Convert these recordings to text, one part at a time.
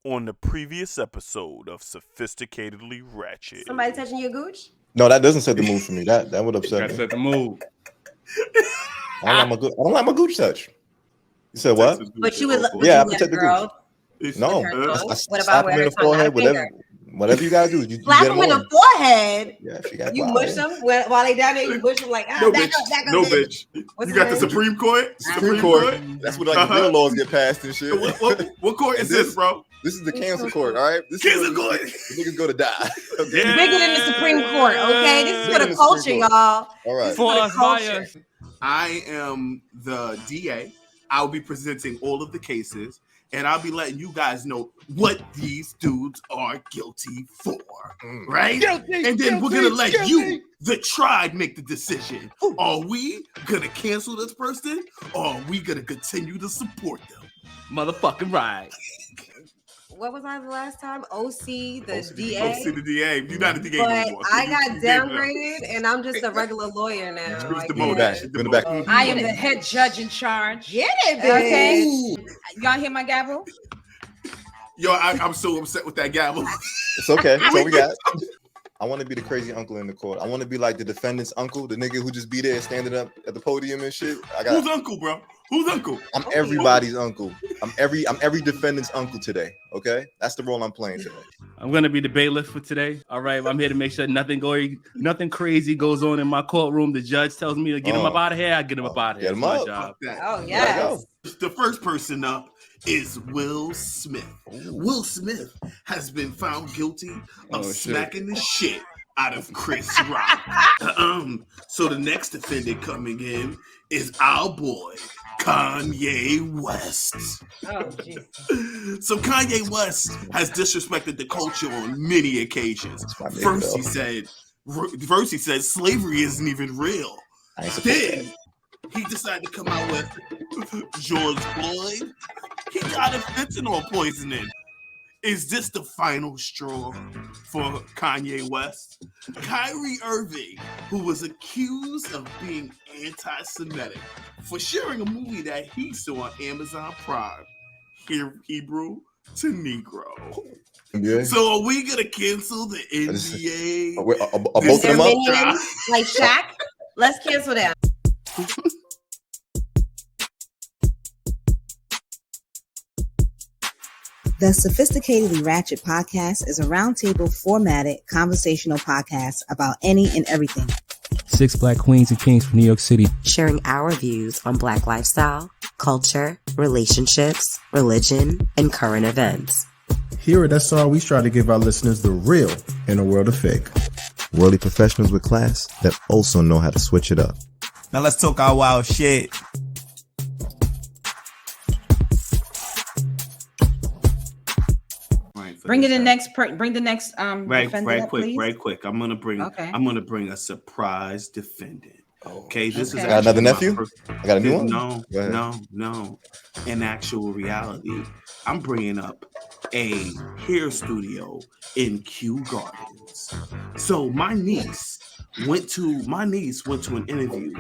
On the previous episode of Sophisticatedly Ratchet. Somebody touching your gooch? No, that doesn't set the mood for me. That would upset me. That set the mood. I don't like my gooch touch. You said what? But you would I let protect the girl gooch. No. What about him in the forehead? Whatever you gotta do. You slap them in the forehead. Yeah, she got you mush them while they down there. You mush them like bitch. You got the Supreme Court. Supreme Court. That's what like real laws get passed and shit. What court is this, bro? This is the cancel court, all right? This cancel is court. The niggas go to die. Okay? Yeah. Bigger than the Supreme Court, okay? This is for the culture, y'all. All right. For the culture. I am the DA. I'll be presenting all of the cases, and I'll be letting you guys know what these dudes are guilty for, right? And then we're going to let you, the tribe, make the decision. Are we going to cancel this person, or are we going to continue to support them? Motherfucking right. What was I the last time? OC, the DA. OC, the DA. You're not a DA anymore. I got downgraded, and I'm just a regular lawyer now. I am the head judge in charge. Get it, bitch. Okay. Y'all hear my gavel? Yo, I'm so upset with that gavel. It's okay. So we got. I want to be the crazy uncle in the court. I want to be like the defendant's uncle, the nigga who just be there standing up at the podium and shit. Who's uncle, bro? Who's uncle? I'm everybody's uncle. I'm every defendant's uncle today. Okay, that's the role I'm playing today. I'm gonna be the bailiff for today. All right, I'm here to make sure nothing crazy goes on in my courtroom. The judge tells me to get him up out of here. I get him up out of here. Get him up. Job. Oh yes. The first person up is Will Smith. Will Smith has been found guilty of smacking the shit out of Chris Rock. So the next defendant coming in is our boy Kanye West. Oh, geez. So Kanye West has disrespected the culture on many occasions. First he said slavery isn't even real. Then he decided to come out with George Floyd. He got a fentanyl poisoning. Is this the final straw for Kanye West? Kyrie Irving, who was accused of being anti-Semitic for sharing a movie that he saw on Amazon Prime, Hebrew to Negro. NBA? So are we going to cancel the NBA? Are both of them up? Like Shaq? Let's cancel that. The Sophisticatedly Ratchet Podcast is a roundtable formatted conversational podcast about any and everything. 6 Black queens and kings from New York City, sharing our views on Black lifestyle, culture, relationships, religion, and current events. Here at SR, we try to give our listeners the real in a world of fake. Worldly professionals with class that also know how to switch it up. Now let's talk our wild shit. Bring the next defendant, right quick. I'm gonna bring a surprise defendant. Okay, this is got another nephew. I got a new one. No. In actual reality, I'm bringing up a hair studio in Kew Gardens. So my niece went to an interview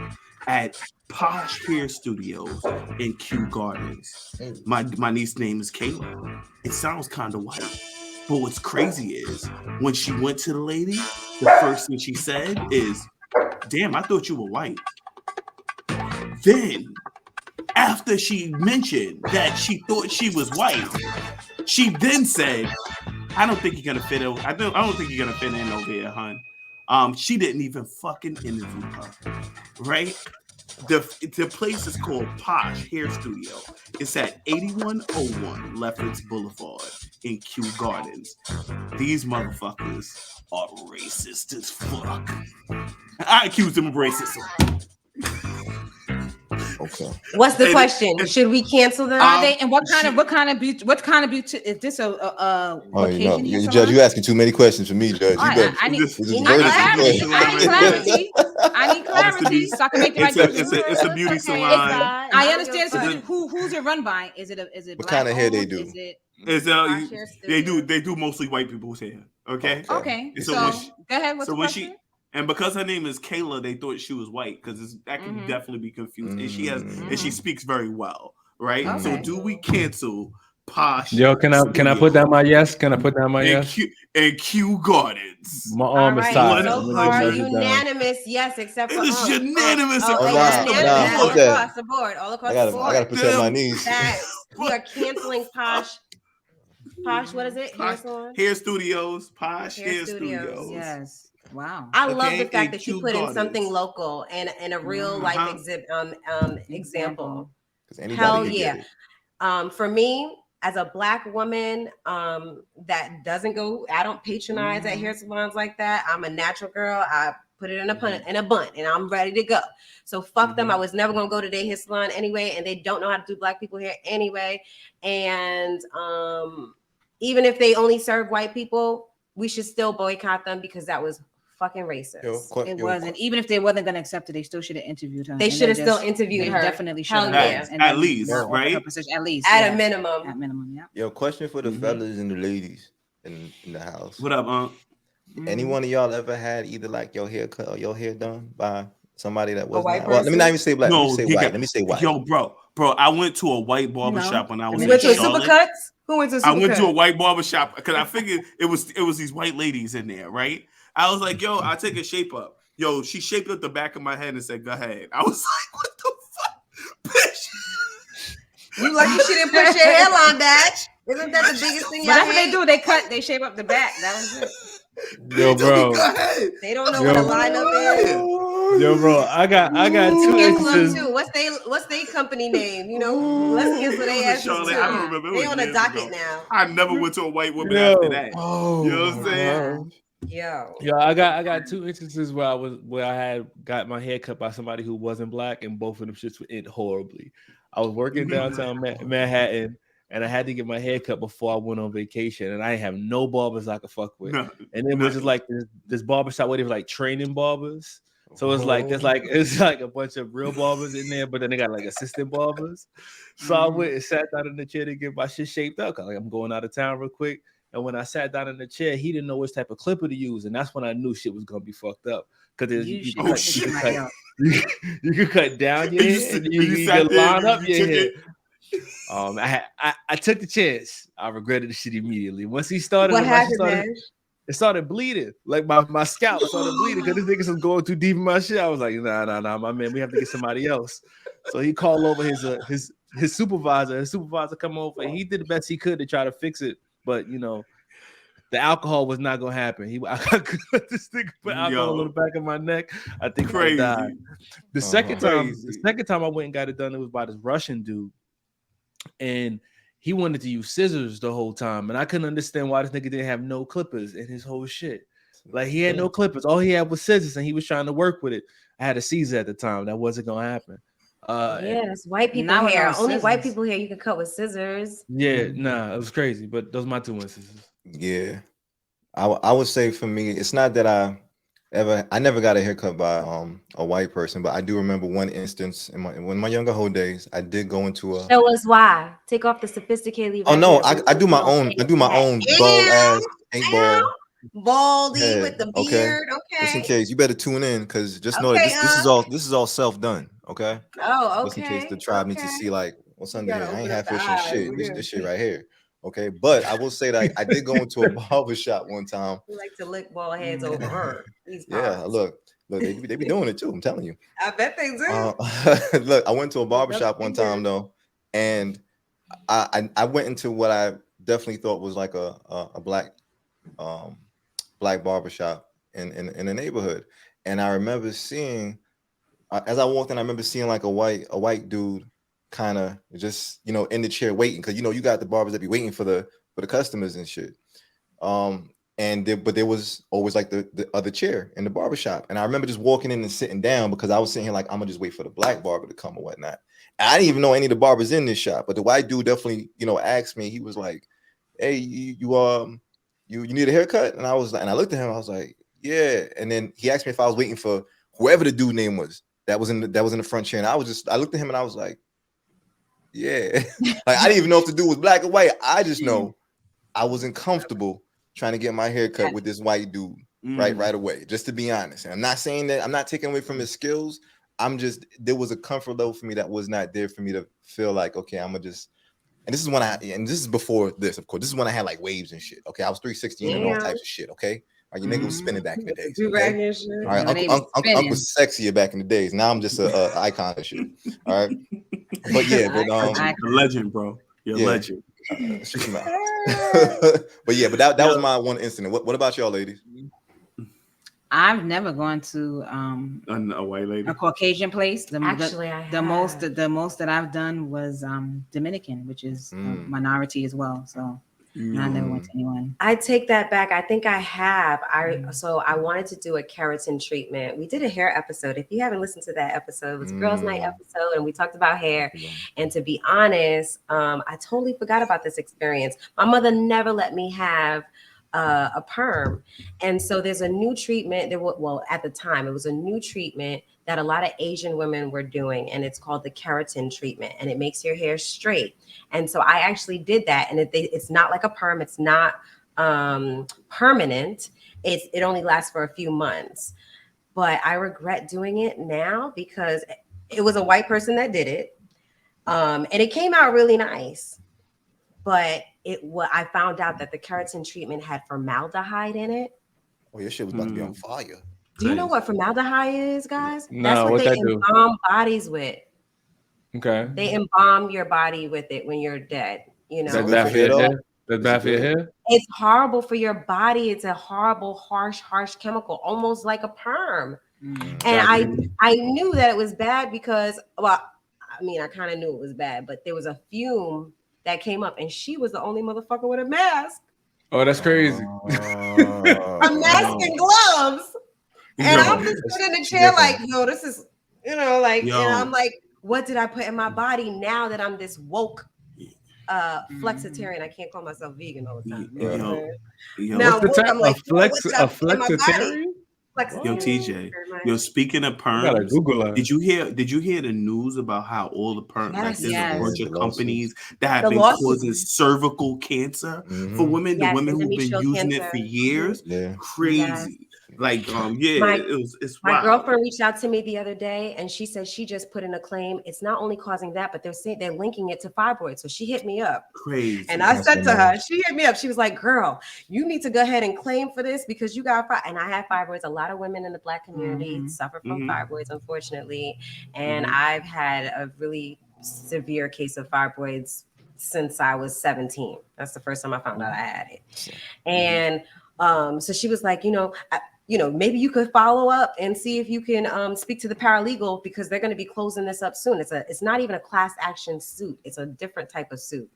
at Posh Hair Studios in Kew Gardens. My niece's name is Kayla. It sounds kind of white. But what's crazy is when she went to the lady, the first thing she said is, "Damn, I thought you were white." Then, after she mentioned that she thought she was white, she then said, "I don't think you're gonna fit in. I don't think you're gonna fit in over here, hun." She didn't even fucking interview her, right? The place is called Posh Hair Studio. It's at 8101 Lefferts Boulevard in Kew Gardens. These motherfuckers are racist as fuck. I accuse them of racism. Okay. What's the question? Should we cancel them? Are they? And what kind of beauty? Is this a Judge, you asking too many questions for me, Judge. I need clarity. I need clarity so I can make the right decision. It's a beauty salon. I understand. So who's it run by? Is it what kind of hair they do? They do mostly white people's hair. Okay. So go ahead. What's the question? And because her name is Kayla, they thought she was white because that can definitely be confused. And she speaks very well, right? Okay. So do we cancel Posh. Yo, can I put down my yes? Can I put down my yes? And Kew Gardens. My arm is tired. So far, unanimous, yes, except for it's unanimous. Across the board. All across the board. I gotta protect my knees. That we are canceling Posh. Posh, what is it? Hair Studios. Posh Hair Studios. Yes. Wow. I love the fact that you put in something local and a real life example. Hell yeah. For me, as a Black woman that doesn't go, I don't patronize at hair salons like that. I'm a natural girl. I put it in a bun and I'm ready to go. So fuck them. I was never gonna go to their hair salon anyway, and they don't know how to do Black people hair anyway. And even if they only serve white people, we should still boycott them because that was fucking racist. It wasn't. Even if they wasn't gonna accept it, they still should have interviewed her. They should have still interviewed her. Definitely should have. At least, right? At least. At a minimum. At minimum, yeah. Yo, question for the fellas and the ladies in the house. What up, Any one of y'all ever had either like your hair cut or your hair done by somebody that was white? Well, let me not even say Black. No, let me say white. Yo, bro, I went to a white barbershop when I was in Charlotte. Supercuts? Who went to Supercuts? I went to a white barbershop because I figured it was these white ladies in there, right? I was like, yo, I'll take a shape up. Yo, she shaped up the back of my head and said, go ahead. I was like, what the fuck? Bitch. You lucky she didn't push your hairline back. Isn't that the biggest thing? That's what they do. They shape up the back. That was it. Yo, bro. They don't know what a lineup is. Yo, bro, I got two instances. What's their company name? You know, let's get what they ask us to. I don't remember. They on the docket now. I never went to a white woman after that. You know what I'm saying? Yo, I got two instances where I had got my hair cut by somebody who wasn't Black, and both of them shits went horribly. I was working downtown Manhattan, and I had to get my hair cut before I went on vacation, and I didn't have no barbers I could fuck with. And it was just like this barbershop where they were like training barbers. So it's like it's like a bunch of real barbers in there, but then they got like assistant barbers. So I went and sat down in the chair to get my shit shaped up. Like, I'm going out of town real quick. And when I sat down in the chair, he didn't know which type of clipper to use, and that's when I knew shit was gonna be fucked up. Because you can cut down your hair, and you can line up your hair. I took the chance. I regretted the shit immediately. Once he started, it started bleeding. Like my scalp started bleeding because this nigga was going too deep in my shit. I was like, nah, my man, we have to get somebody else. So he called over his supervisor. His supervisor come over, and he did the best he could to try to fix it. But you know, the alcohol was not gonna happen. I could this nigga put alcohol on the back of my neck. I think I died. The second time I went and got it done, it was by this Russian dude, and he wanted to use scissors the whole time, and I couldn't understand why this nigga didn't have no clippers in his whole shit. Like, he had no clippers, all he had was scissors, and he was trying to work with it. I had a Caesar at the time. That wasn't gonna happen. Yes, white people hair. Only white people hair you can cut with scissors. Yeah, nah, it was crazy, but those are my two instances. Yeah, I would say for me, it's not that I never got a haircut by a white person, but I do remember one instance in my younger whole days. I did go into a. Show us why. Take off the sophisticatedly. Oh no, I do my own. I do my own bald ass paintball. Baldy with the beard. Okay. Just in case, you better tune in because just know that this is all self done. Okay. Oh, okay. Just in case the tribe needs to see like what's under here. I ain't half fish and shit. This shit right here. Okay, but I will say that I did go into a barber shop one time. We like to lick bald heads over her. Yeah, look, they be doing it too. I'm telling you. I bet they do. Look, I went to a barber shop one time though, and I went into what I definitely thought was like a black barbershop in the neighborhood, and I remember seeing as I walked in, I remember seeing like a white dude kind of just in the chair waiting because you got the barbers that be waiting for the customers and shit. But there was always like the other chair in the barbershop, and I remember just walking in and sitting down because I was sitting here like I'm gonna just wait for the black barber to come or whatnot. And I didn't even know any of the barbers in this shop, but the white dude definitely asked me. He was like, "Hey, you need a haircut?" And I was like, and I looked at him. I was like, "Yeah." And then he asked me if I was waiting for whoever the dude name was that was in the front chair. And I looked at him and I was like, yeah. Like, I didn't even know if the dude was black or white. I just know I wasn't comfortable trying to get my hair cut with this white dude right away, just to be honest. And I'm not saying that I'm not taking away from his skills. There was a comfort level for me that was not there for me to feel like, okay, I'm gonna just And this is before this, of course. This is when I had like waves and shit. Okay, I was 360 and all types of shit. Okay, all right, your nigga was spinning back in the days. Okay? All right, Uncle was sexier back in the days. Now I'm just a icon and shit. All right, but yeah, but a legend, bro. You're a legend. But yeah, but that was my one incident. What about y'all, ladies? I've never gone to a white lady, a Caucasian place. The most that I've done was Dominican, which is a minority as well. So I never went to anyone. I take that back. I think I have. So I wanted to do a keratin treatment. We did a hair episode. If you haven't listened to that episode, it was a girls' night episode, and we talked about hair. And to be honest, I totally forgot about this experience. My mother never let me have a perm. And so there's a new treatment. At the time, it was a new treatment that a lot of Asian women were doing, and it's called the keratin treatment, and it makes your hair straight. And so I actually did that, and it's not like a perm. It's not permanent. It only lasts for a few months. But I regret doing it now because it was a white person that did it, and it came out really nice. But I found out that the keratin treatment had formaldehyde in it. Oh, your shit was about to be on fire. Do you know what formaldehyde is, guys? No, that's what they do? embalm bodies with. Okay. They embalm your body with it when you're dead. You know. That's bad for your hair? That's bad for your hair? It's horrible for your body. It's a horrible, harsh chemical, almost like a perm. And I knew that it was bad because, I kind of knew it was bad, but there was a fume that came up, and she was the only motherfucker with a mask. Oh, that's crazy. A mask and gloves. And I'm just sitting in the chair like, yo, this is, and I'm like, what did I put in my body now that I'm this woke flexitarian? I can't call myself vegan all the time. Now, what's the type of flexitarian? Yo, TJ. Yo, speaking of perms, did you hear the news about how all the perms, like there's a bunch of companies that have been causing cervical cancer for women, the women who've been using it for years? Crazy. Like, it's my wild. girlfriend reached out to me the other day, and she said she just put in a claim. It's not only causing that, but they're linking it to fibroids. So she hit me up. Crazy. And I said to her, she hit me up. She was like, "Girl, you need to go ahead and claim for this because you got fibroids." And I have fibroids. A lot of women in the Black community suffer from fibroids, unfortunately. And I've had a really severe case of fibroids since I was 17. That's the first time I found out I had it. And so she was like, maybe you could follow up and see if you can speak to the paralegal because they're going to be closing this up soon. It's not even a class action suit. It's a different type of suit.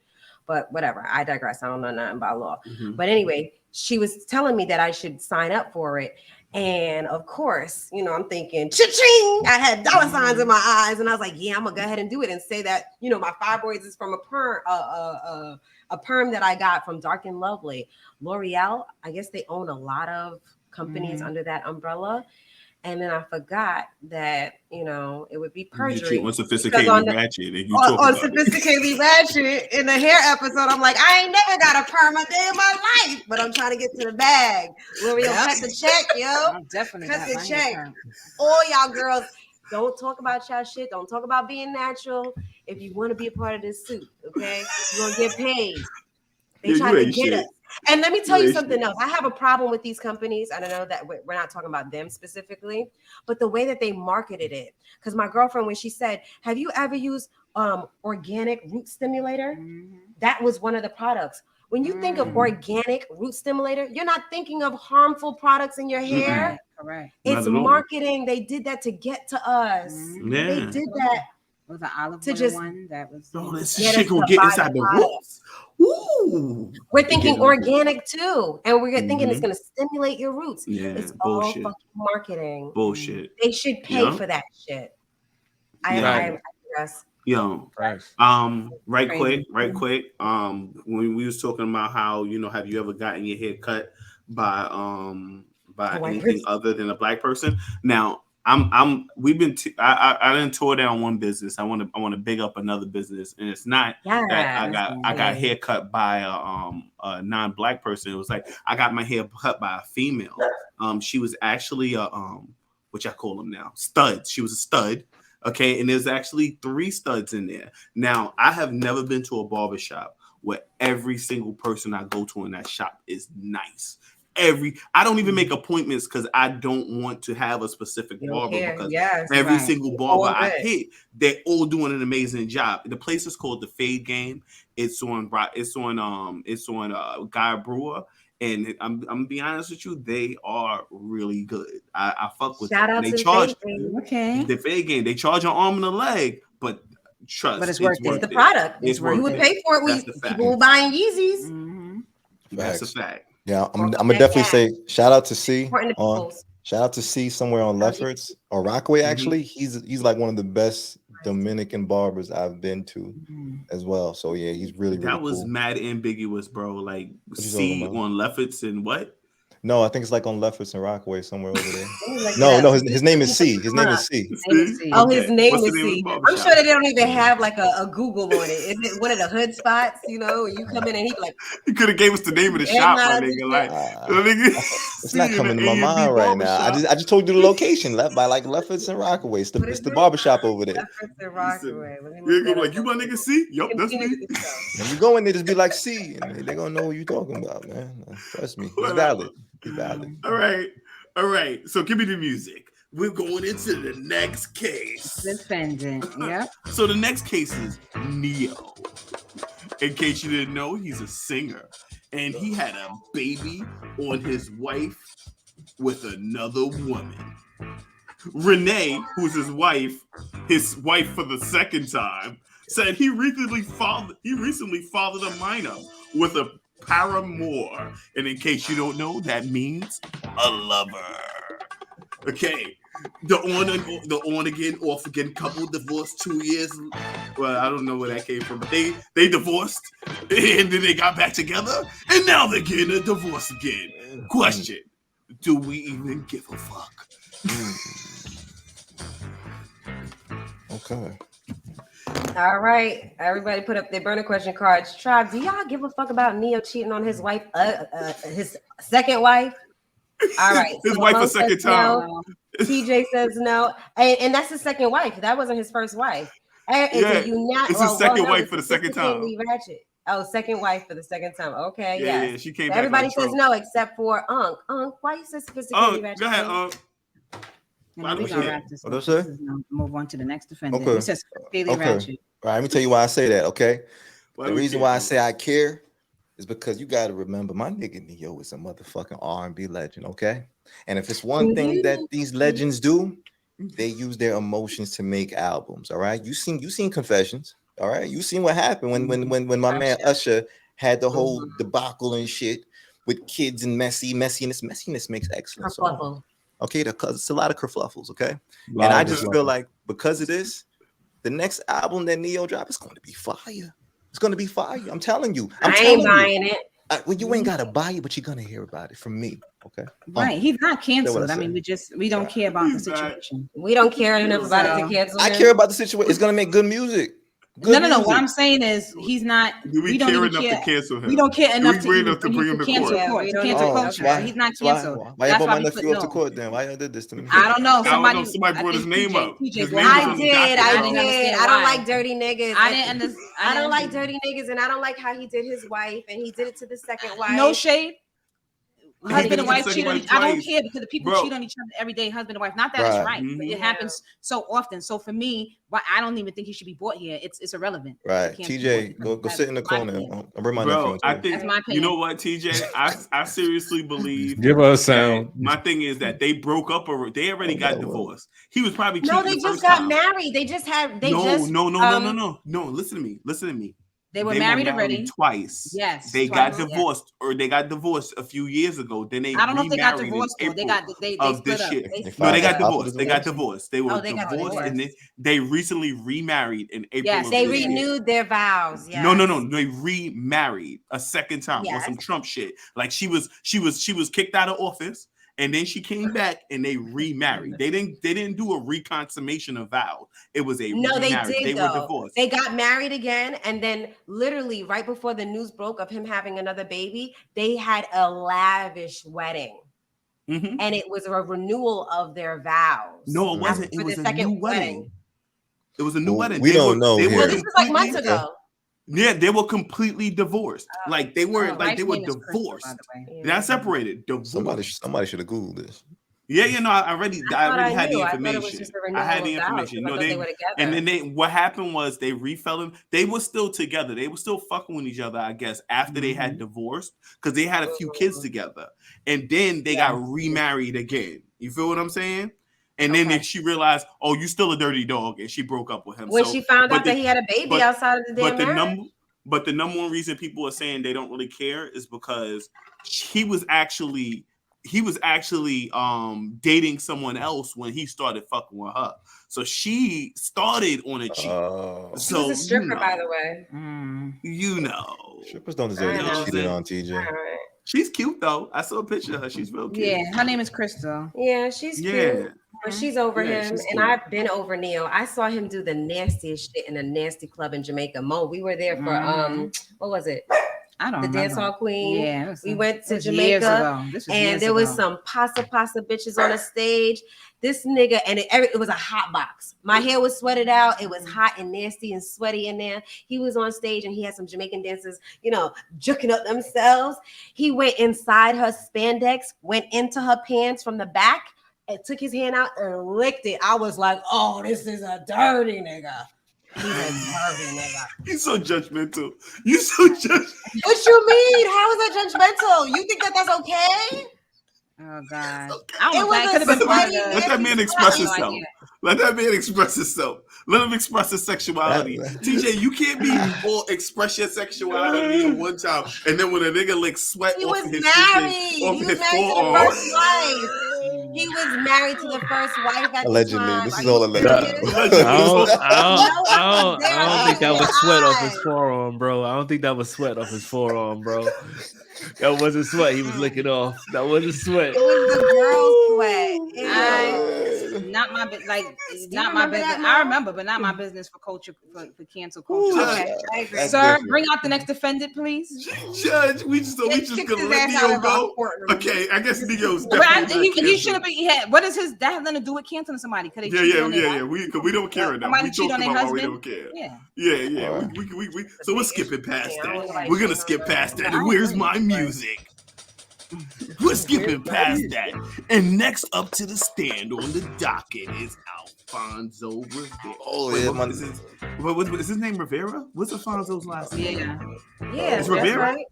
But whatever. I digress. I don't know nothing about law. But anyway, she was telling me that I should sign up for it. And of course, I'm thinking, cha-ching! I had dollar signs in my eyes, and I was like, yeah, I'm gonna go ahead and do it and say that, my fibroids is from a perm that I got from Dark and Lovely. L'Oreal, I guess they own a lot of companies under that umbrella. And then I forgot that, it would be perjury. On Sophisticatedly Ratchet. On Sophisticatedly Ratchet in the hair episode, I'm like, I ain't never got a perm a day in my life, but I'm trying to get to the bag. L'Oreal, cut the check, yo. I'm definitely cut the check. All y'all girls, don't talk about y'all shit. Don't talk about being natural. If you want to be a part of this suit, okay? You're going to get paid. They trying to get us. And let me tell you something else. I have a problem with these companies. I don't know that we're not talking about them specifically, but the way that they marketed it. Because my girlfriend, when she said, have you ever used organic root stimulator? That was one of the products. When you think of organic root stimulator, you're not thinking of harmful products in your hair. Correct. It's marketing. They did that to get to us. They did that. Was an olive oil one that was. Oh, this shit gonna get inside the roots. Ooh. We're thinking organic too, and we're thinking it's gonna stimulate your roots. Yeah, it's bullshit. all fucking marketing. Bullshit. They should pay for that shit. I guess. Yo, right quick. When we was talking about how have you ever gotten your hair cut by anything other than a Black person? Now. I didn't tore down one business. I want to big up another business, and it's not that I got hair cut by a non-Black person. It was like I got my hair cut by a female. She was actually what I call them now, studs. She was a stud. Okay, and there's actually 3 studs in there. Now, I have never been to a barbershop where every single person I go to in that shop is nice. I don't even make appointments because I don't want to have a specific barber because every single barber I hit, they're all doing an amazing job. The place is called the Fade Game. It's on Guy Brewer. And I'm gonna be honest with you, they are really good. I fuck with them. They charge the Fade Game. They charge an arm and a leg, but trust, it's worth it. It's the product. It's worth it. You would pay for it. People buying Yeezys. Mm-hmm. That's a fact. Yeah, I'm gonna definitely say shout out to C somewhere on Lefferts or Rockaway. Actually, he's like one of the best Dominican barbers I've been to as well. So yeah, he's really that was cool. Mad ambiguous, bro. Like C on Lefferts and what? No, I think it's like on Lefferts and Rockaway somewhere over there. No, his name is C. His name is C. Oh, his name is C. I'm sure they don't even have like a Google on it. Is it one of the hood spots? You know, you come in and he like. You could have gave us the name of the shop, my nigga. Like, it's not coming to my mind right now. I just told you the location left by like Lefferts and Rockaway. It's the barbershop over there. Lefferts and Rockaway. Like you my nigga C? Yup, that's me. When you go in there, just be like C, and they're gonna know what you're talking about, man. Trust me, it's valid. All right. So give me the music. We're going into the next case. Defendant. Yeah. So the next case is Neo. In case you didn't know, he's a singer, and he had a baby on his wife with another woman. Renee, who's his wife for the second time, said he recently fathered a minor with a paramour, and in case you don't know, that means a lover. Okay, the on again, off again couple divorced 2 years. Well, I don't know where that came from, but they divorced and then they got back together, and now they're getting a divorce again. Question: do we even give a fuck? Okay. All right, everybody put up their burner question cards. Tribe, do y'all give a fuck about Neo cheating on his wife, his second wife? All right, his wife a second time. No. TJ says no, and that's his second wife. That wasn't his first wife. It's his second wife for the second time. Ratchet. Oh, second wife for the second time. Okay, yeah, she came. Everybody says no except for Unc. Why you say Sophisticatedly Ratchet? Go ahead, Unc. Move on to the next defendant. Okay. It says Sophisticatedly Ratchet. All right, let me tell you why I say that. Okay, the reason why I say I care is because you got to remember my nigga Neo is a motherfucking R&B legend. Okay, and if it's one thing that these legends do, they use their emotions to make albums. All right, you seen Confessions. All right, you seen what happened when my man Usher had the whole debacle and shit with kids and messiness. Messiness makes excellent songs. Okay, it's a lot of kerfluffles. Okay, and I just feel like because of this, the next album that Neo drops is going to be fire. It's going to be fire. I'm telling you. I ain't buying it. Well, you ain't gotta buy it, but you're gonna hear about it from me. Okay. Right. He's not canceled. I mean, we don't care about the situation. We don't care enough about it to cancel. I care about the situation. It's gonna make good music. No. What I'm saying is he's not. We don't care enough to cancel him. We don't care enough to bring him to cancel court. Cancel culture. He's not canceled. Why you brought my nephew up to court then? Why y'all did this to me? I don't know. Somebody brought his name up. I did. I don't like dirty niggas. I didn't understand. I don't like dirty niggas, and I don't like how he did his wife, and he did it to the second wife. No shade. Husband and wife cheat on each other. I don't care because the people cheat on each other every day, husband and wife. Not that it's right, but it happens so often. So for me, I don't even think he should be brought here. It's irrelevant. Right. TJ, go sit in the corner. I'll bring my nephew. I think you know what, TJ? I seriously believe. Give us a sound. My thing is that they broke up or they already got divorced. He was probably no. They just got married. They just had. No. Listen to me. They were married already twice. Yes, they got divorced, or they got divorced a few years ago. Then they I don't know if they got divorced. They split up. They got divorced. They got divorced. They were divorced, and then they recently remarried in April. Yes, they renewed their vows. Yes. No. They remarried a second time with some Trump shit. Like she was kicked out of office. And then she came back and they remarried. They didn't do a reconsummation of vows. It was a no. Remarried. They did. They were divorced. They got married again, and then literally right before the news broke of him having another baby, they had a lavish wedding, and it was a renewal of their vows. No, it wasn't. It was a new wedding. It was a new wedding. We don't know. This was like months ago. Yeah, they were completely divorced. Like they were they were divorced. Not separated. Divorced. Somebody should have Googled this. Yeah, no, I already had the information. I had the information. No, and then what happened was they refell him. They were still together. They were still fucking with each other, I guess, after they had divorced because they had a few kids together, and then they got remarried again. You feel what I'm saying? And then she realized, oh, you still a dirty dog, and she broke up with him. When she found out that he had a baby outside of the damn marriage. But the number one reason people are saying they don't really care is because he was actually dating someone else when he started fucking with her. So she started on a cheat. So she's a stripper, by the way. You know, strippers don't deserve to be cheated on, TJ. Right. She's cute though. I saw a picture of her. She's real cute. Yeah, her name is Crystal. Yeah, she's cute. But she's over him, and I've been over Neil. I saw him do the nastiest shit in a nasty club in Jamaica. Mo, we were there for what was it? I don't the remember. Dance Hall Queen. Yeah, we went to Jamaica, and there was some pasta bitches on the stage. This nigga, and it was a hot box. My hair was sweated out. It was hot and nasty and sweaty in there. He was on stage, and he had some Jamaican dancers, juking up themselves. He went inside her spandex, went into her pants from the back, and took his hand out and licked it. I was like, oh, this is a dirty nigga. He's a dirty nigga. He's so judgmental. You so judgmental. What you mean? How is that judgmental? You think that that's okay? Oh God! Let that man express himself. Let that man express himself. Let him express his sexuality. TJ, you can't be all express your sexuality at one time, and then when a nigga like sweat he off was his married. He was married to the first wife. He was married to the first wife at allegedly. The time. This is all allegedly. I don't think that was sweat off his forearm, bro. I don't think that was sweat off his forearm, bro. That wasn't sweat. He was licking off. That wasn't sweat. It was the girl's sweat. Not my not my business. I remember, but not my business for culture for cancel culture. Okay, I agree. Sir, bring out the next defendant, please. Judge, we just gonna let Neo go. Okay, I guess Neo's definitely. He shouldn't be. What does his that have nothing to do with canceling somebody? Could Yeah. We don't care enough. We cheat on their about husband. we don't care. Yeah. We so we're skipping past that. We're gonna skip past that. And where's my music? We're skipping past that. And next up to the stand on the docket is Alphonso Ribeiro. Oh, yeah, is his name Rivera? What's Alfonso's last name? Yeah, it's Rivera. Right.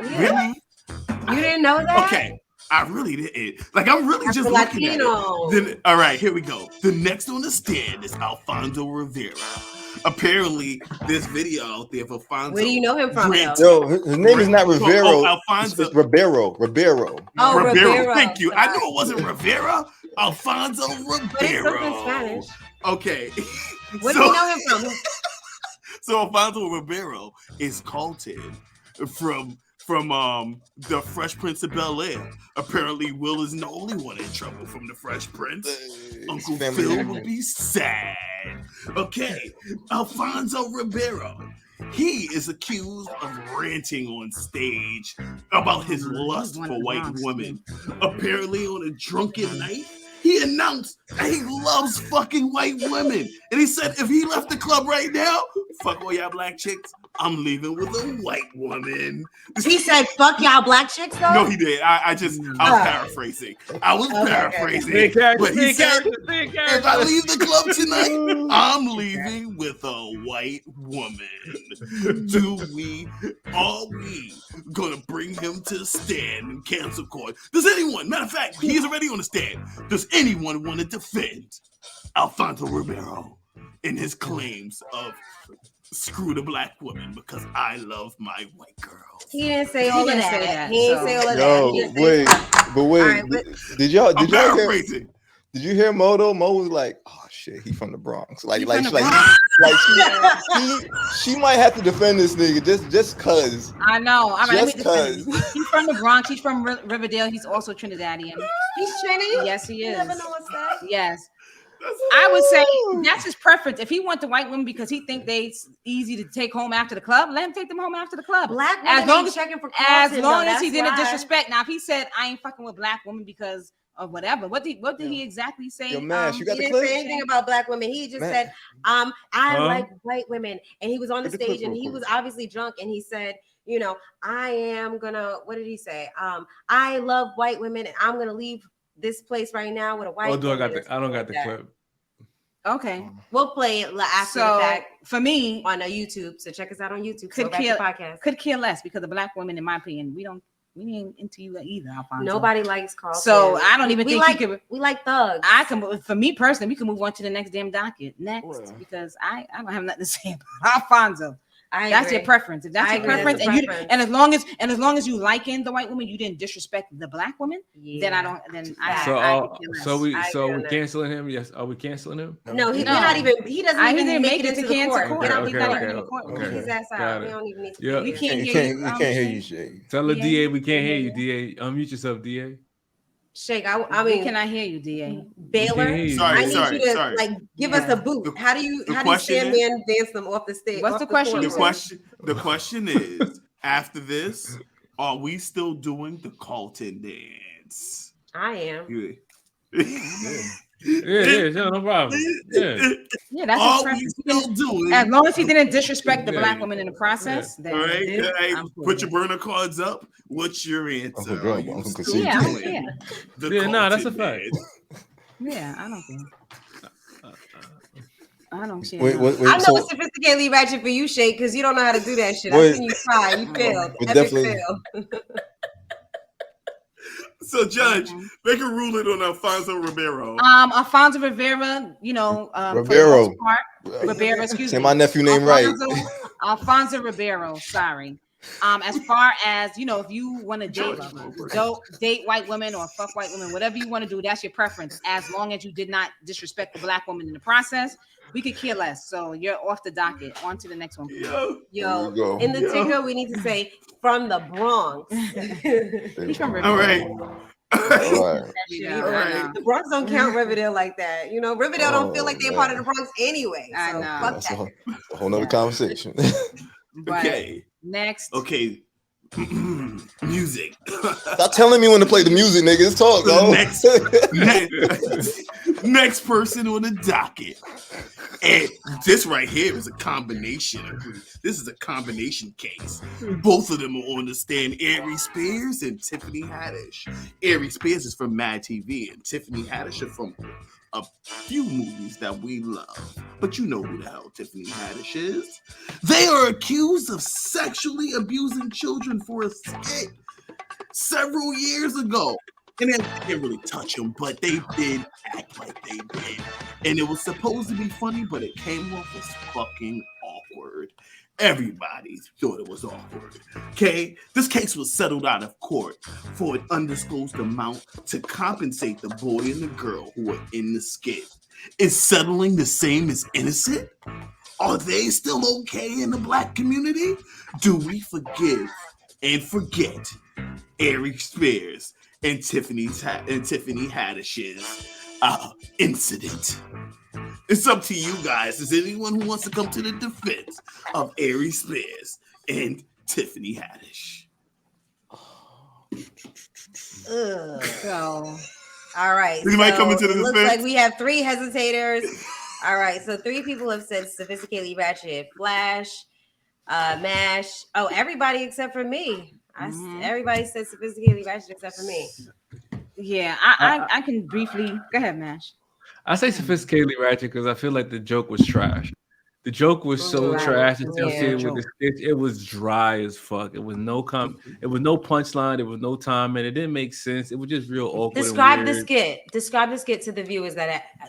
Yeah. Really? You didn't know that? Okay. I really didn't. Like, I'm really just looking at it. Then, all right, here we go. The next on the stand is Alphonso Ribeiro. Apparently, this video out there of Alphonso. Where do you know him from? Yo, his name is not Rivero. Alphonso. It's Ribeiro. Oh, Ribeiro. Thank you. I knew it wasn't Rivera. Alphonso Ribeiro. But it's something Spanish. Okay. Where do you know him from? So Alphonso Ribeiro is Colton from the Fresh Prince of Bel-Air. Apparently, Will isn't the only one in trouble from the Fresh Prince. Uncle Phil will be sad. Okay, Alphonso Ribeiro. He is accused of ranting on stage about his lust for white women. Apparently, on a drunken night, he announced that he loves fucking white women. And he said if he left the club right now, fuck all y'all black chicks, I'm leaving with a white woman. He said, fuck y'all black chicks, though? No, he did. I was paraphrasing. But he said, if I leave the club tonight, I'm leaving with a white woman. Are we gonna bring him to the stand in cancel court? Does anyone, matter of fact, he's already on the stand. Does anyone want to defend Alphonso Ribeiro in his claims of screw the black woman because I love my white girls? He didn't say all of that. He didn't say all of that. Wait. Did y'all paraphrasing. Did you hear Mo though? Mo was like, oh shit, he from the Bronx. She might have to defend this nigga just cause. I know. All right, let me defend him. He's from the Bronx. He's from Riverdale. He's also Trinidadian. He's Trini? Yes, he is. You never know what's that? Yes. I would say that's his preference. If he wants the white women because he think they easy to take home after the club, let him take them home after the club. Black women checking for as long as he didn't disrespect. Now, if he said I ain't fucking with black women because or whatever. What did he exactly say? Yo, Mash, you got he the didn't clip? say anything about black women. He just said, I like white women. And he was on the stage and he was obviously drunk and he said, you know, I am gonna, what did he say? I love white women and I'm gonna leave this place right now with a white woman. I don't got the clip. Okay. We'll play it after the fact. For me, on YouTube. So check us out on YouTube. Could care less because the black women, in my opinion, we ain't into you either, Alphonso. Nobody likes Carl. So I don't even think we like thugs. For me personally, we can move on to the next damn docket next because I don't have nothing to say about Alphonso. That's your preference. If that's your preference, and as long as you liking the white woman, you didn't disrespect the black woman. Then I don't. Then so we canceling him. Yes, are we canceling him? No, he's not even. He doesn't even make it into the court. He's not even in the court. His ass out. We don't even need to. We can't hear you. We can't hear you, Shay. Tell the DA we can't hear you. DA, unmute yourself, DA. Shake. I mean, can I hear you, DA? Baylor, I need you to like give us a boot. How do you stand there and dance them off the stage? What's the question? The question is, after this, are we still doing the Carlton dance? I am. Yeah, no problem. Yeah, that's his preference. As long as he didn't disrespect the black woman in the process, then put your burner cards up. What's your answer? That's a fact. Yeah, I don't think. I don't care. I know it's sophisticatedly ratchet for you, Shay, because you don't know how to do that shit. I've seen you try. You failed. Definitely failed. So, Judge, make a ruling on Alphonso Ribeiro. Alphonso Ribeiro, Ribeiro. Ribeiro, excuse me. Say my nephew name right. Alphonso Ribeiro, sorry. As far as, if you want to date white women or fuck white women, whatever you want to do, that's your preference. As long as you did not disrespect the black woman in the process, we could care less. So you're off the docket. On to the next one. Yo, in the ticker, we need to say from the Bronx. He's from Riverdale. All right. The Bronx don't count Riverdale like that. Riverdale don't feel like they're part of the Bronx anyway. I know. Fuck that. A whole nother conversation. Okay. Next. Okay. Music. Stop telling me when to play the music, niggas. Talk, though. Next person on the docket. And this right here is a combination. This is a combination case. Both of them are on the stand. Aries Spears and Tiffany Hadish. Aries Spears is from Mad TV, and Tiffany Hadish is from a few movies that we love. But you know who the hell Tiffany Hadish is. They are accused of sexually abusing children for a skit several years ago. And they didn't really touch them, but they did act like they did. And it was supposed to be funny, but it came off as fucking awkward. Everybody thought it was awkward. Okay? This case was settled out of court for an undisclosed amount to compensate the boy and the girl who were in the skit. Is settling the same as innocent? Are they still okay in the black community? Do we forgive and forget Aries Spears and Tiffany Haddish's incident? It's up to you guys. Is anyone who wants to come to the defense of Aries Spears and Tiffany Hadish? So, all right. You might come into the defense. Looks like we have 3 hesitators. All right. So 3 people have said Sophisticatedly Ratchet, Flash, Mash. Oh, everybody except for me. Everybody said Sophisticatedly Ratchet except for me. Yeah, I can briefly go ahead, Mash. I say Sophisticatedly Ratchet because I feel like the joke was trash. The joke was so trash associated with the sketch. It was dry as fuck. It was no it was no punchline. There was no time, and it didn't make sense. It was just real awkward. Describe the skit. Describe the skit to the viewers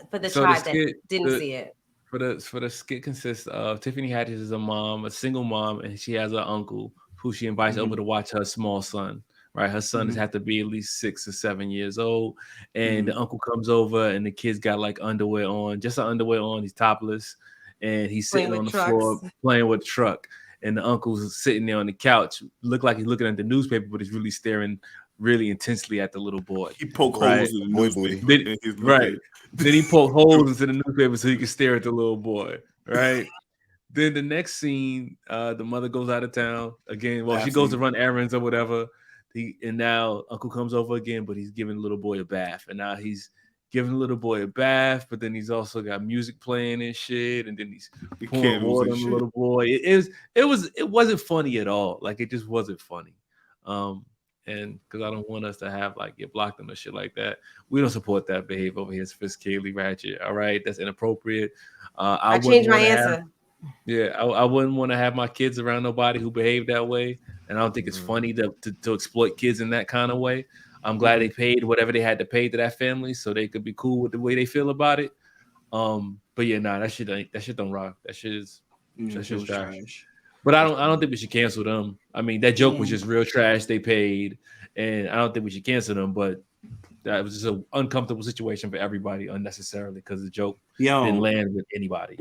for the tribe that didn't see it. For the skit consists of Tiffany Haddish is a mom, a single mom, and she has an uncle who she invites over to watch her small son. Right, her son has had to be at least 6 or 7 years old, and the uncle comes over, and the kid's got like underwear on, just an underwear on. He's topless, and he's sitting on the floor playing with the truck. And the uncle's sitting there on the couch, look like he's looking at the newspaper, but he's really staring really intensely at the little boy. He poked holes in the newspaper. Then he poked holes into the newspaper so he could stare at the little boy. Right. Then the next scene, the mother goes out of town again. Well, she goes to run errands or whatever. And now Uncle comes over again, but he's giving the little boy a bath. And now he's giving the little boy a bath, but then he's also got music playing and shit. And then he's pouring water on the little boy. It wasn't funny at all. Like, it just wasn't funny. And because I don't want us to have like get blocked on or shit like that. We don't support that behavior over here. Sophisticatedly Ratchet. All right, that's inappropriate. I changed my answer. I wouldn't want to have my kids around nobody who behaved that way, and I don't think it's funny to exploit kids in that kind of way. I'm glad they paid whatever they had to pay to that family so they could be cool with the way they feel about it. But yeah, that shit don't rock. That shit is trash. But I don't think we should cancel them. I mean, that joke was just real trash. They paid, and I don't think we should cancel them. But that was just an uncomfortable situation for everybody unnecessarily because the joke didn't land with anybody.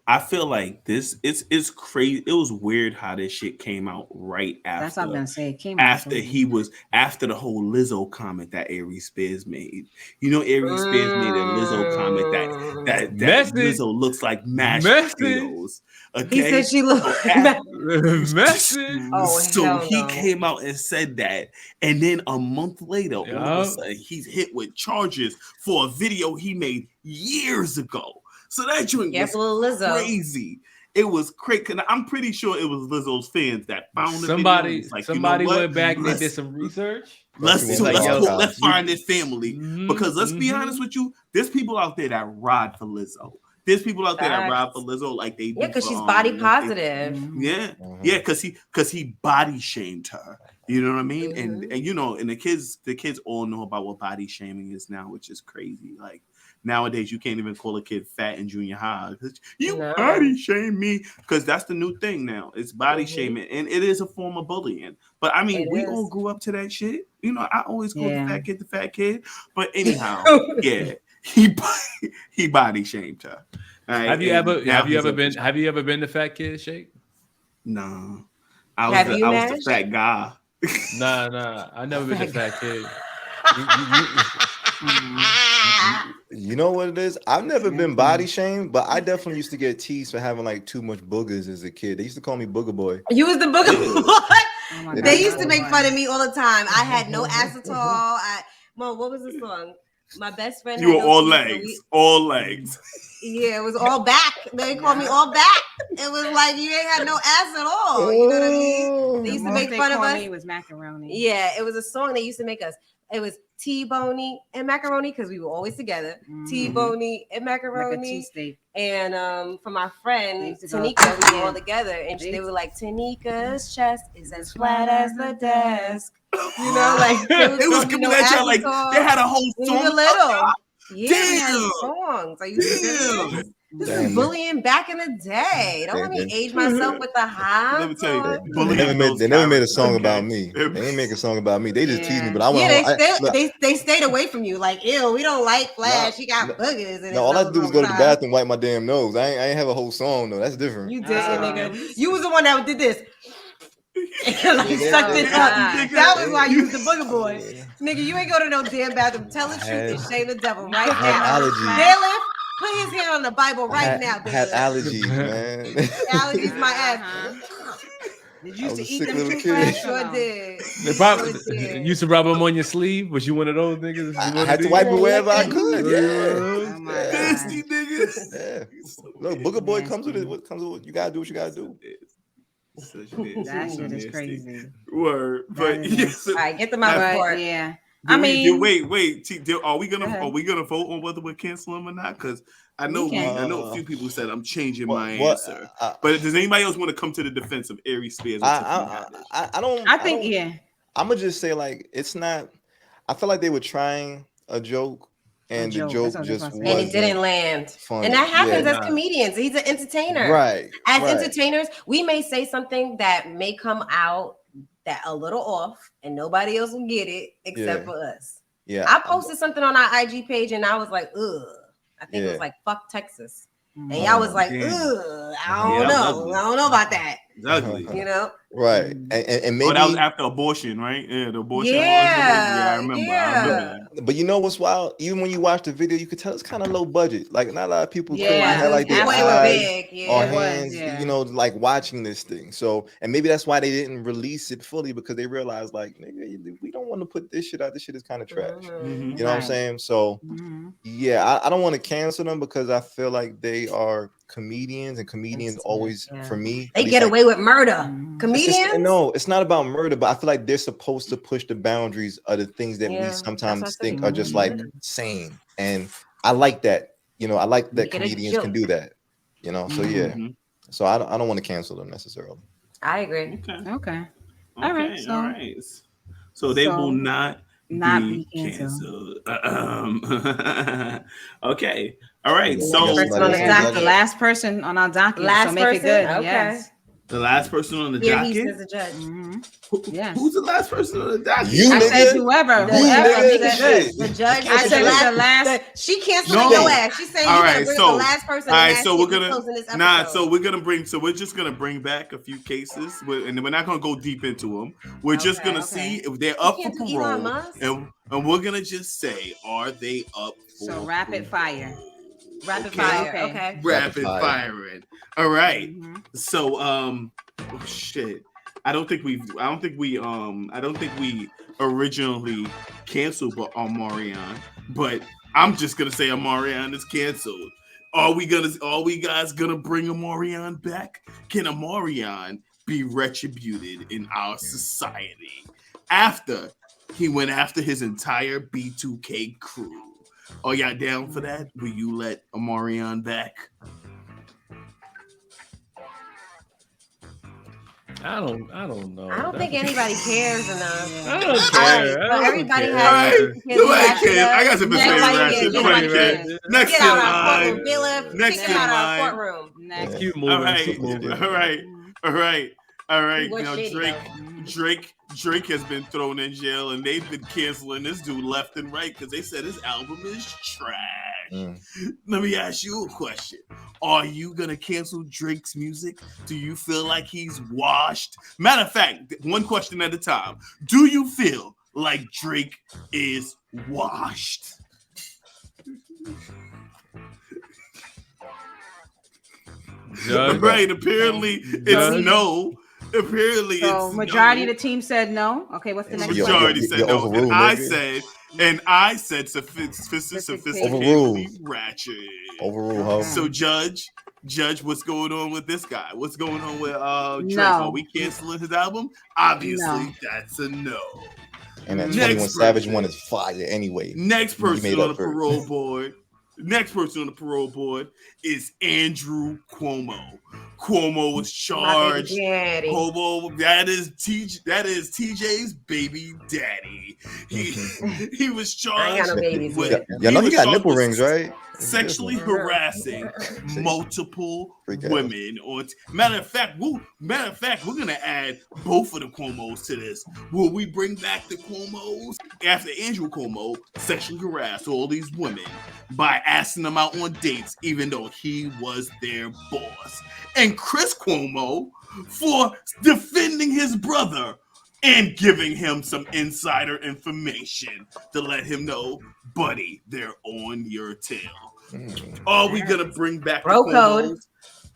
I feel like it's crazy. It was weird how this shit came out right after. That's what I'm gonna say. It came after after the whole Lizzo comment that Aries Spears made. You know, Aries Spears made a Lizzo comment that Lizzo looks like mashed potatoes. Okay? He said she looks messy. So he came out and said that, and then a month later, all of a sudden, he's hit with charges for a video he made years ago. So that joint was crazy. It was crazy. I'm pretty sure it was Lizzo's fans that found the video. Like, somebody went back and they did some research. Let's find this family because let's be honest with you. There's people out there that ride for Lizzo. There's people out there that ride for Lizzo like they do. Yeah, because she's body positive. Because he body shamed her. You know what I mean? And you know, and the kids all know about what body shaming is now, which is crazy. Like nowadays, you can't even call a kid fat in junior high. Body shame me, because that's the new thing now. It's body shaming, and it is a form of bullying. But I mean, we all grew up to that shit. You know, I always call the fat kid. But anyhow, he body shamed her. Right? Have you ever been the fat kid, Shake? No, I was the fat guy. Nah, I never been a fat kid. You know what it is? I've never been body shamed, but I definitely used to get teased for having like too much boogers as a kid. They used to call me Booger Boy. You was the Booger Boy? They used to make fun of me all the time. I had no acetol. Mom, what was the song? My best friend. You were all legs. Yeah, it was all back. They called me all back. It was like you ain't had no ass at all. You know what I mean? They used to make fun of us. It was macaroni. Yeah, it was a song they used to make us. It was T-Boney and macaroni because we were always together. T-Boney and macaroni. Like and for my friend Tanika, we were all together, and they were like, Tanika's chest is as flat as the desk. You know, like it was coming at y'all like they had a whole song. Songs. I used to do this is bullying back in the day. Don't let me age myself with the high. Let me tell you, they never made a song about me. They didn't make a song about me. They just teased me. But I went they stayed away from you. Like, ew, we don't like Flash. He got boogers. No, all I do is go to the bathroom, wipe my damn nose. I ain't have a whole song though. That's different. You did, nigga. You was the one that did this. Like sucked it up. That was why you was the Booger Boy. Nigga, you ain't go to no damn bathroom. Tell the truth and shame the devil right now. Bailiff, put his hand on the Bible right now, baby. I had allergies, man. Allergies, my ass. Did you used to eat them too fast? Sure did. You used to rub them on your sleeve? Was you one of those niggas? I had to wipe it wherever I could. Yeah. Nasty niggas. Yeah. Look, Booger Boy comes with it. What comes with you gotta do what you gotta do. That shit is crazy. Word, but all right, get them out of court. Yeah. Wait. Are we gonna vote on whether we're canceling them or not? Because I know a few people said I'm changing my answer. But does anybody else want to come to the defense of Aries Spears? I don't. I'm gonna just say like it's not. I feel like they were trying a joke. And the joke just wasn't. And it didn't land. Funny. And that happens as comedians. He's an entertainer. Right. As entertainers, we may say something that may come out that a little off and nobody else will get it except for us. Yeah. I posted something on our IG page and I was like, ugh. I think it was like fuck Texas. And y'all was like, ugh, I don't know about that. It's ugly. You know? Right. And maybe that was after abortion, right? Yeah, the abortion. Yeah, I remember that. But you know what's wild? Even when you watch the video, you could tell it's kind of low budget. Like not a lot of people could have like their eyes or hands, you know, like watching this thing. So, and maybe that's why they didn't release it fully, because they realized like, nigga, we don't want to put this shit out. This shit is kind of trash. You know what I'm saying? So, yeah, I don't want to cancel them because I feel like they are comedians, and comedians always, for me, they get away with murder. Comedians? No, it's not about murder, but I feel like they're supposed to push the boundaries of the things that we sometimes think are just like sane. And I like that. You know, I like that comedians can do that. You know, so yeah. So I don't want to cancel them necessarily. I agree. Okay. All right. So they will not be canceled. Okay. All right. So the last person on our docket. So make it good. Okay. Yes. The last person on the docket. He says the judge. Who's the last person on the docket? I said whoever. The judge. I said the last. She canceled your ass. She's saying all right. So the last person. All right. So we're gonna So we're just gonna bring back a few cases, and we're not gonna go deep into them. We're just gonna see if they're up for parole, and we're gonna just say, are they up for? So rapid fire. Rapid fire. Okay. Rapid firing. All right. So shit. I don't think we originally canceled Omarion, but I'm just gonna say Omarion is canceled. Are we guys gonna bring Omarion back? Can Omarion be retributed in our society after he went after his entire B2K crew? Are y'all down for that? Will you let Omarion back? I don't know. I don't think anybody cares enough. I don't care. Everybody has. I got some ratchet. Next in line. Next in line. Keep moving. All right. You know, Drake has been thrown in jail, and they've been canceling this dude left and right because they said his album is trash. Let me ask you a question. Are you going to cancel Drake's music? Do you feel like he's washed? Matter of fact, one question at a time. Do you feel like Drake is washed? Right, apparently it's no. Apparently so it's majority of the team said no. Okay, what's the next majority said no. And I said sophisticatedly ratchet. Overrule. So judge, what's going on with this guy? What's going on with Drake? No. Are we canceling his album? Obviously, that's a no. And that 21 Savage one is fire anyway. Next person on the parole board. Next person on the parole board is Andrew Cuomo. Cuomo was charged. Cuomo, that is TJ's baby daddy. He was charged. I ain't got no babies. You know he got nipple rings, right? Sexually harassing multiple women. Matter of fact, we're gonna add both of the Cuomos to this. Will we bring back the Cuomos after Andrew Cuomo sexually harassed all these women by asking them out on dates, even though he was their boss? And Chris Cuomo for defending his brother and giving him some insider information to let him know, buddy, they're on your tail. Are we gonna bring back the Cuomos?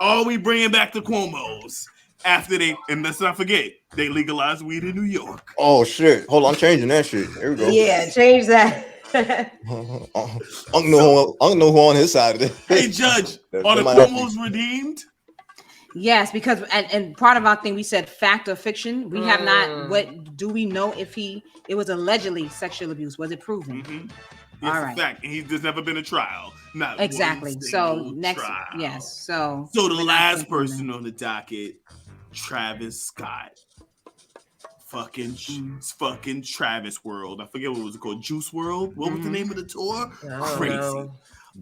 Are we bringing back the Cuomos after they? And let's not forget, they legalized weed in New York. Oh shit! Hold on, I'm changing that shit. Here we go. Yeah, change that. I don't know who on his side of it. Hey, Judge, are the Cuomos redeemed? Yes, because and part of our thing we said fact or fiction. We have not. What do we know if it was allegedly sexual abuse? Was it proven? All right. Fact. There's never been a trial. Not exactly. So next, trial. Yes. So the last person on the docket, Travis Scott. Fucking Travis World. I forget what it was called. Juice World. What was the name of the tour? Crazy.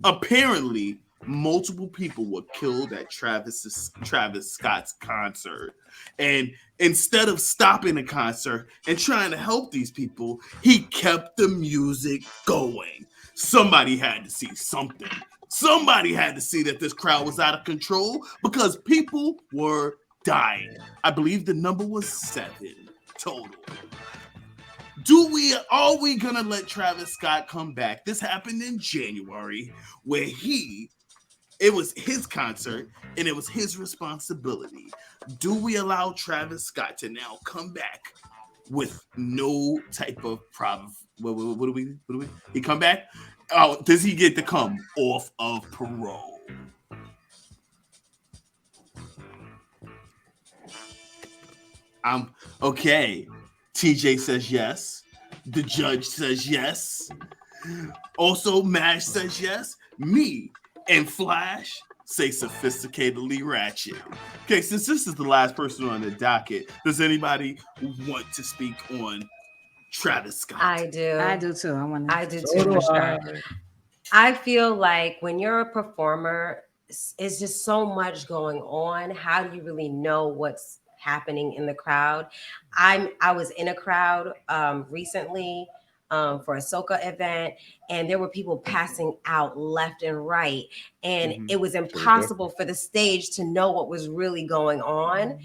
Apparently, multiple people were killed at Travis Scott's concert. And instead of stopping the concert and trying to help these people, he kept the music going. Somebody had to see something. Somebody had to see that this crowd was out of control because people were dying. I believe the number was 7 total. Are we gonna let Travis Scott come back? This happened in January, where it was his concert and it was his responsibility. Do we allow Travis Scott to now come back with no type of problem? What do we? He come back? Oh, does he get to come off of parole? Okay. TJ says yes. The judge says yes. Also, Mash says yes. Me and Flash say sophisticatedly ratchet. Okay, since this is the last person on the docket, does anybody want to speak on Travis Scott? I do. I do too. I do too, for sure. I feel like when you're a performer, it's just so much going on. How do you really know what's happening in the crowd? I was in a crowd recently for a soca event, and there were people passing out left and right, and it was impossible for the stage to know what was really going on.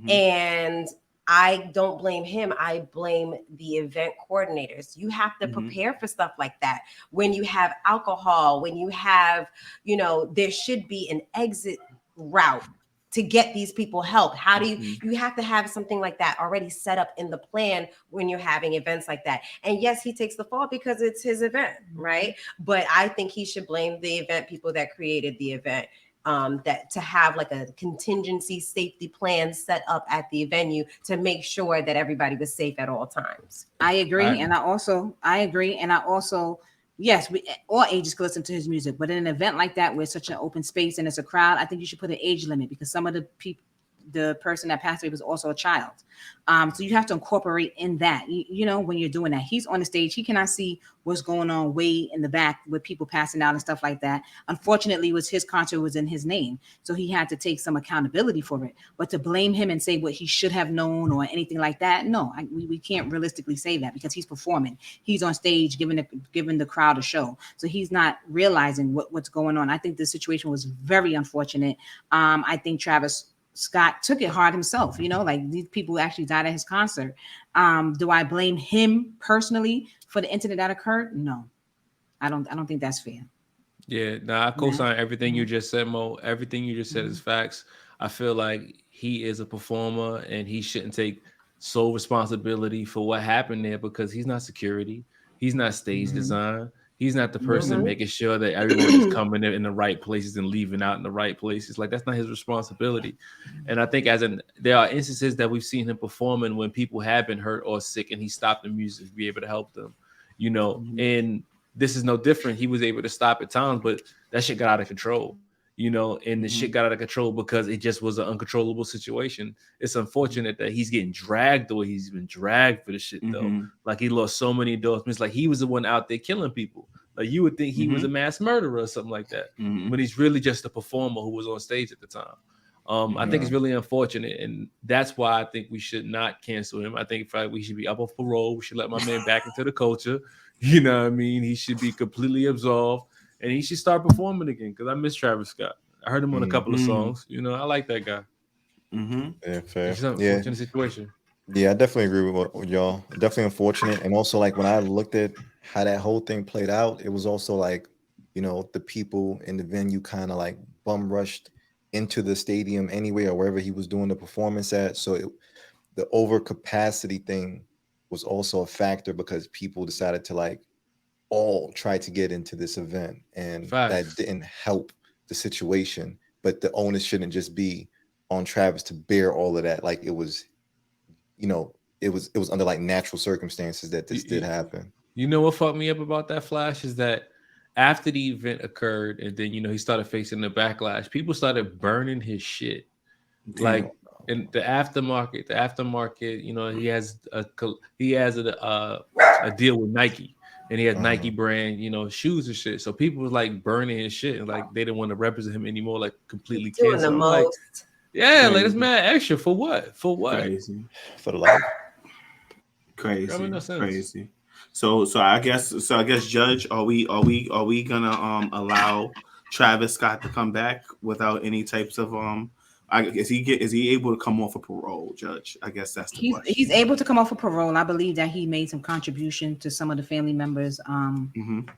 And I don't blame him. I blame the event coordinators. You have to prepare for stuff like that. When you have alcohol, when you have, there should be an exit route to get these people help. How do you have to have something like that already set up in the plan when you're having events like that. And yes, he takes the fall because it's his event, right? But I think he should blame the event people that created the event. That to have like a contingency safety plan set up at the venue to make sure that everybody was safe at all times. I agree. And I agree. And I also, yes, all ages can listen to his music, but in an event like that where it's such an open space and it's a crowd, I think you should put an age limit because some of the person that passed away was also a child. So you have to incorporate in that, when you're doing that. He's on the stage. He cannot see what's going on way in the back with people passing out and stuff like that. Unfortunately, it was his concert was in his name. So he had to take some accountability for it. But to blame him and say what he should have known or anything like that, no, we can't realistically say that because he's performing. He's on stage giving the crowd a show. So he's not realizing what's going on. I think the situation was very unfortunate. I think Travis Scott took it hard himself, like these people actually died at his concert. Do I blame him personally for the incident that occurred? No, I don't think that's fair. Yeah, I co-sign everything you just said, Mo. Everything you just said is facts. I feel like he is a performer and he shouldn't take sole responsibility for what happened there because he's not security. He's not stage design. He's not the person making sure that everyone is coming in the right places and leaving out in the right places. Like that's not his responsibility. And I think there are instances that we've seen him performing when people have been hurt or sick and he stopped the music to be able to help them, and this is no different. He was able to stop at times, but that shit got out of control, and the shit got out of control because it just was an uncontrollable situation. It's unfortunate that he's getting dragged the way he's been dragged for the shit though. Like he lost so many endorsements. Like he was the one out there killing people. Like you would think he was a mass murderer or something like that, but he's really just a performer who was on stage at the time. I think it's really unfortunate, and that's why I think we should not cancel him. I think we should be up off parole. We should let my man back into the culture. You know what I mean? He should be completely absolved, and he should start performing again because I miss Travis Scott. I heard him on a couple of songs. I like that guy. Yeah, fair. It's an unfortunate situation. Yeah, I definitely agree with y'all. Definitely unfortunate. And also, like, when I looked at how that whole thing played out, it was also like, the people in the venue kind of like bum rushed into the stadium anyway, or wherever he was doing the performance at. So the overcapacity thing was also a factor because people decided to like all try to get into this event. And that didn't help the situation. But the onus shouldn't just be on Travis to bear all of that. Like it was, it was under like natural circumstances that this did happen. You know what fucked me up about that, Flash, is that after the event occurred and then, he started facing the backlash, people started burning his shit. Damn. Like in the aftermarket, he has a deal with Nike. and he had Nike brand, shoes and shit. So people was like burning his shit, and like they didn't want to represent him anymore, like completely canceled. Like, yeah, like it's mad extra for what? For what? Crazy. For the life. Crazy. No crazy. So I guess Judge, are we gonna allow Travis Scott to come back without any types of is he able to come off of parole, Judge? I guess that's the question. He's able to come off of parole. I believe that he made some contribution to some of the family members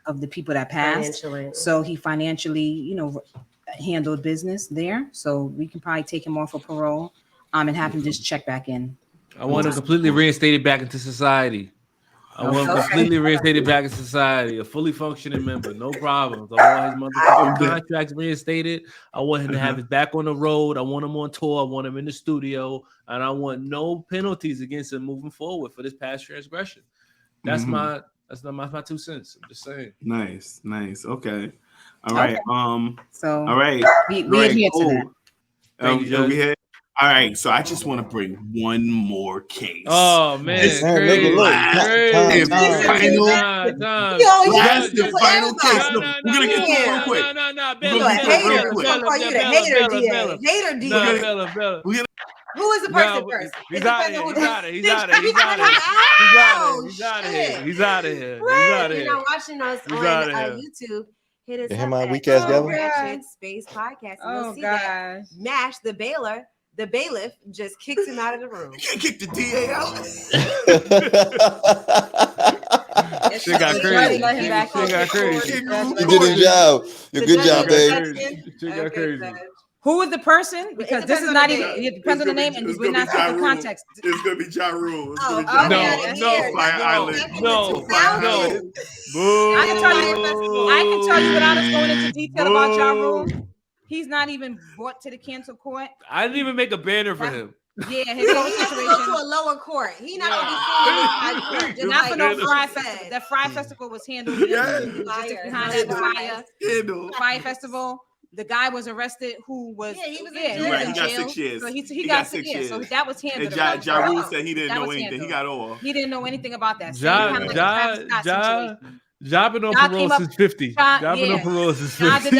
of the people that passed. So he financially, handled business there. So we can probably take him off of parole and have him just check back in. I want him completely reinstated back into society. I want him completely reinstated back in society, a fully functioning member, no problems. I want his motherfucking contracts reinstated. I want him to have his back on the road. I want him on tour. I want him in the studio, and I want no penalties against him moving forward for this past transgression. That's my 2 cents. I'm just saying. Nice. Okay. All right. So all right. We adhere to that. All right, so I just want to bring one more case. Oh man, the final case. We're gonna get to it real quick. Who is the person first? He's out of here. You're not watching us on YouTube. Hit us up at weak ass devil. Ratchet Space Podcast. You'll see that Mash the bailiff just kicks him out of the room. You can't kick the DA out. She got crazy. You did his job. Good job, babe. She got crazy. Who is the person? Because this is not even. It depends on the name, and we're not in context. It's gonna be Ja Rule. No. Fire Island. No. I can tell you without us going into detail about Ja Rule. He's not even brought to the cancel court. I didn't even make a banner for him. Yeah, his whole situation. To a lower court. He not gonna be sued. Not for no Fry Festival. That Fry Festival was handled behind that Fire Festival. The guy was arrested who was he was in jail. He got 6 years. So he got 6 years. So that was handled. And Ja Rule said he didn't know anything. He got off. He didn't know anything about that. Ja been on parole since 50. Ja been on parole since 50.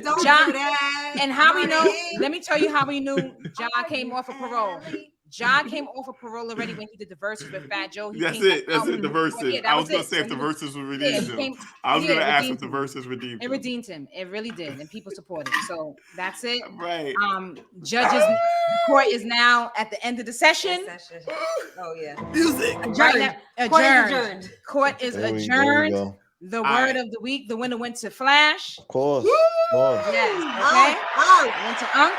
Don't do that. And how we know? Let me tell you how we knew Ja came off of parole. Ja came off of parole already when he did the verses with Fat Joe. That's it. The verses. I was gonna say if the verses were redeemed him. I was gonna ask if the verses redeemed him. It redeemed him. It really did, and people supported. So that's it. Right. Judges court is now at the end of the session. Oh yeah. Music. Adjourned. Court is adjourned. The word of the week. The winner went to Flash. Of course. Yes. Okay. Went to Unk.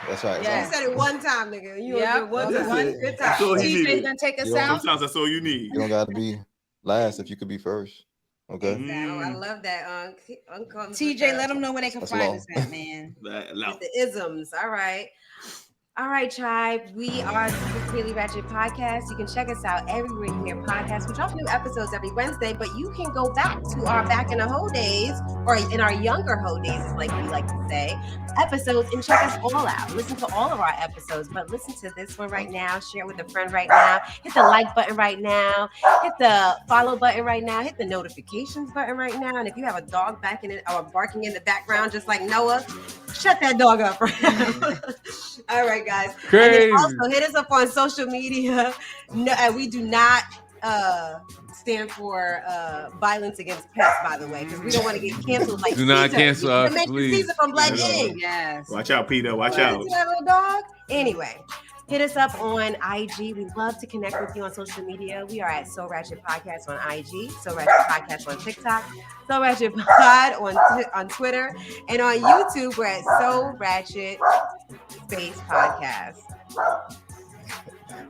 That's right. Yeah, you said it one time, nigga. You one good time. TJ's gonna take us out. Sometimes that's all you need. You don't gotta be last if you could be first. Okay. I love that. TJ, let them know where they can find us at, man. The isms. All right, tribe. We are the Sophisticatedly Ratchet Podcast. You can check us out everywhere you hear podcasts. We drop new episodes every Wednesday, but you can go back to our back in the hoe days, or in our younger hoe days, like we like to say, episodes, and check us all out. Listen to all of our episodes, but listen to this one right now. Share it with a friend right now. Hit the like button right now. Hit the follow button right now. Hit the notifications button right now. And if you have a dog barking in the background, just like Noah, shut that dog up right now. All right, guys. Crazy. And also hit us up on social media. No, we do not stand for violence against pets, by the way, because we don't want to get canceled. Like do not cancel us, please. Caesar from Black Ink. Yes. Watch out, Peter. Watch out. That little dog. Anyway. Hit us up on IG. We love to connect with you on social media. We are at So Ratchet Podcast on IG, So Ratchet Podcast on TikTok, So Ratchet Pod on Twitter, and on YouTube, we're at So Ratchet Space Podcast.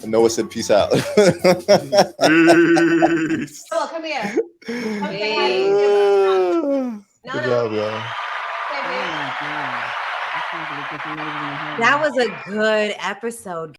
Noah said peace out. Peace. Oh, come here. Good job, y'all. That was a good episode.